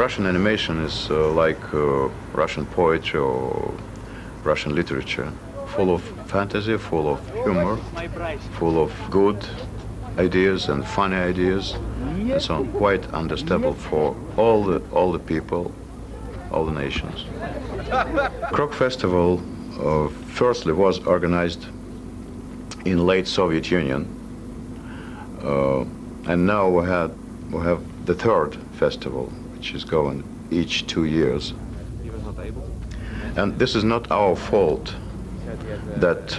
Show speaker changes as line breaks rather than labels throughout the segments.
Russian animation is like Russian poetry or Russian literature, full of fantasy, full of humor, full of good ideas and funny ideas, and so on. Quite understandable for all the people, all the nations. Krok Festival firstly was organized in late Soviet Union, and now we have the third festival, which is going each 2 years. And this is not our fault that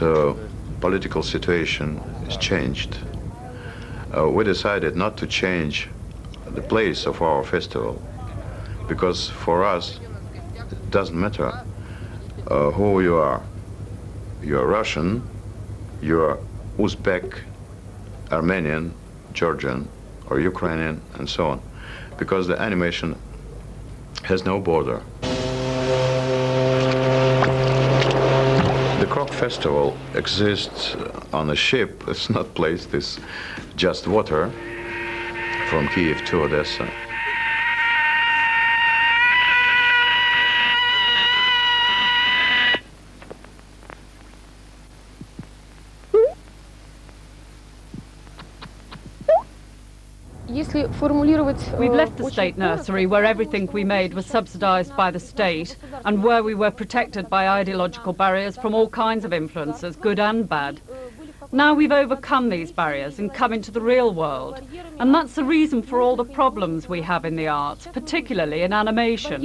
political situation is changed. We decided not to change the place of our festival, because for us it doesn't matter who you are. You're Russian, you're Uzbek, Armenian, Georgian, or Ukrainian, and so on, because the animation has no border. The Krok Festival exists on a ship. It's not placed, it's just water from Kiev to Odessa.
We've left the state nursery where everything we made was subsidized by the state and where we were protected by ideological barriers from all kinds of influences, good and bad. Now we've overcome these barriers and come into the real world. And that's the reason for all the problems we have in the arts, particularly in animation.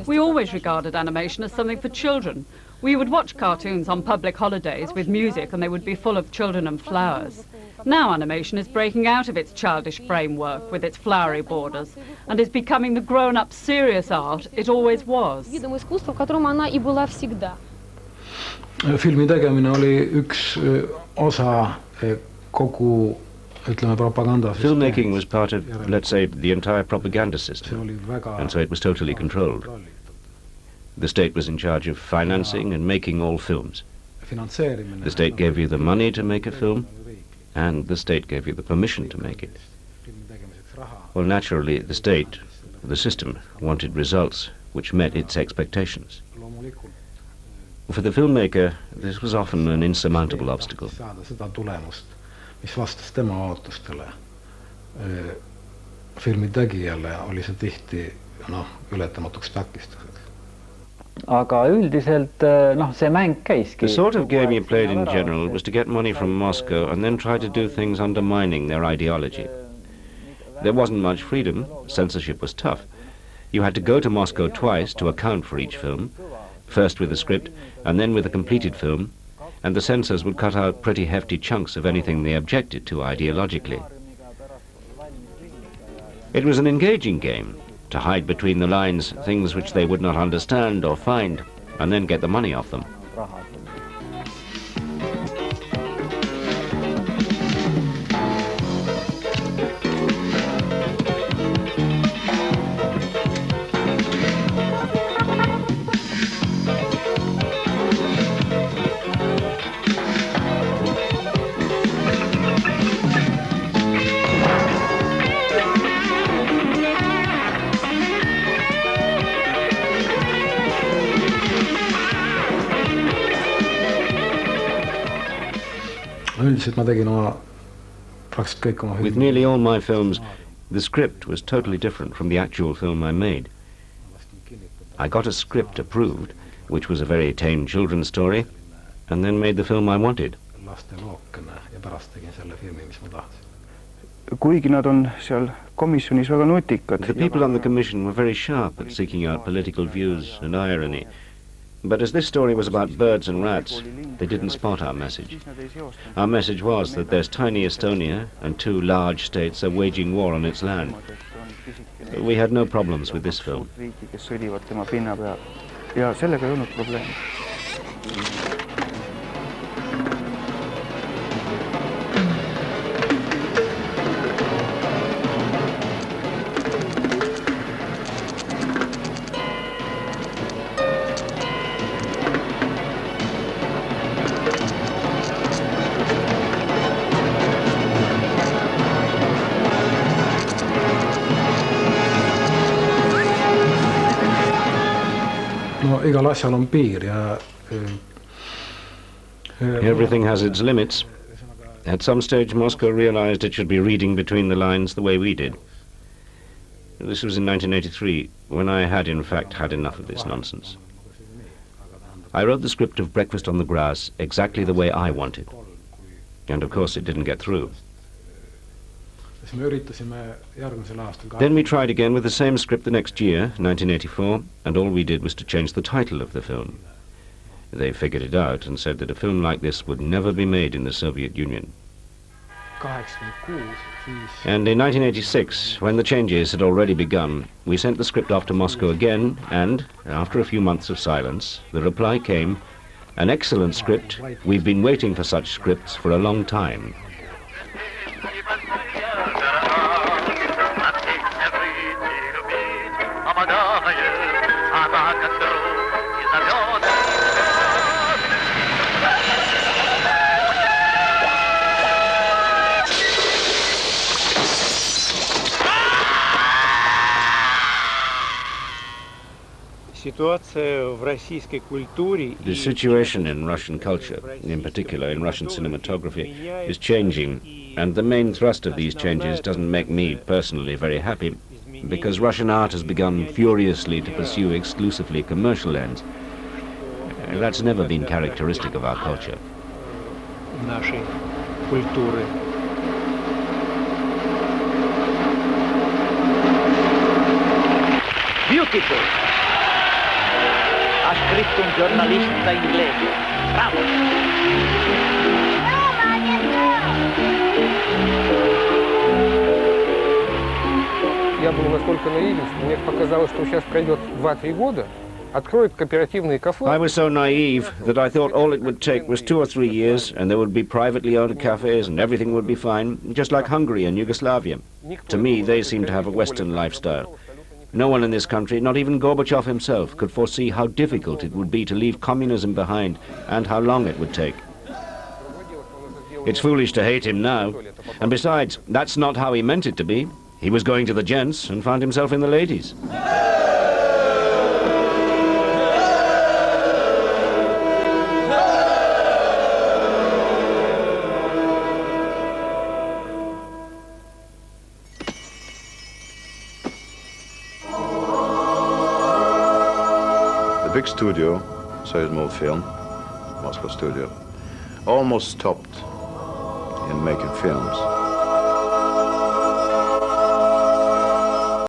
We always regarded animation as something for children. We would watch cartoons on public holidays with music and they would be full of children and flowers. Now animation is breaking out of its childish framework with its flowery borders and is becoming the grown-up serious art it always was.
Filmi tegemine oli üks osa kogu, ütleme, propaganda.
Filmmaking was part of, let's say, the entire propaganda system, and so it was totally controlled. The state was in charge of financing and making all films. The state gave you the money to make a film, and the state gave you the permission to make it. Well, naturally, the state, the system, wanted results which met its expectations. For the filmmaker, this was often an insurmountable obstacle.
Mis vastas tema ootustele. Filmi tegijale oli see tihti ületamatuks takistuseks.
The sort of game you played in general was to get money from Moscow and then try to do things undermining their ideology. There wasn't much freedom, censorship was tough. You had to go to Moscow twice to account for each film, first with a script and then with a completed film, and the censors would cut out pretty hefty chunks of anything they objected to ideologically. It was an engaging game, to hide between the lines things which they would not understand or find, and then get the money off them. With nearly all my films, the script was totally different from the actual film I made. I got a script approved, which was a very tame children's story, and then made the film I wanted. The people on the commission were very sharp at seeking out political views and irony. But as this story was about birds and rats, they didn't spot our message. Our message was that there's tiny Estonia and two large states are waging war on its land. We had no problems with this film.
no igal asjal on piir ja
Everything has its limits. At some stage, Moscow realized it should be reading between the lines the way we did. This was in 1983, when I had in fact had enough of this nonsense. I wrote the script of Breakfast on the Grass exactly the way I wanted. And of course it didn't get through. Then we tried again with the same script the next year, 1984, and all we did was to change the title of the film. They figured it out and said that a film like this would never be made in the Soviet Union. And in 1986, when the changes had already begun, we sent the script off to Moscow again, and, after a few months of silence, the reply came, "An excellent script. We've been waiting for such scripts for a long time." The situation in Russian culture, in particular in Russian cinematography, is changing, and the main thrust of these changes doesn't make me personally very happy, because Russian art has begun furiously to pursue exclusively commercial ends. That's never been characteristic of our culture.
Beautiful! Ha scritto un giornalista inglese. Bravo!
Я был настолько наивен, что мне показалось, что сейчас пройдет 2-3 года, откроют кооперативные кафе.
I was so naive that I thought all it would take was 2 or 3 years and there would be privately owned cafes and everything would be fine, just like Hungary and Yugoslavia. To me, they seem to have a Western lifestyle. No one in this country, not even Gorbachev himself, could foresee how difficult it would be to leave communism behind and how long it would take. It's foolish to hate him now. And besides, that's not how he meant it to be. He was going to the gents and found himself in the ladies.
The big studio, Soviet Film, Moscow studio, almost stopped in making films.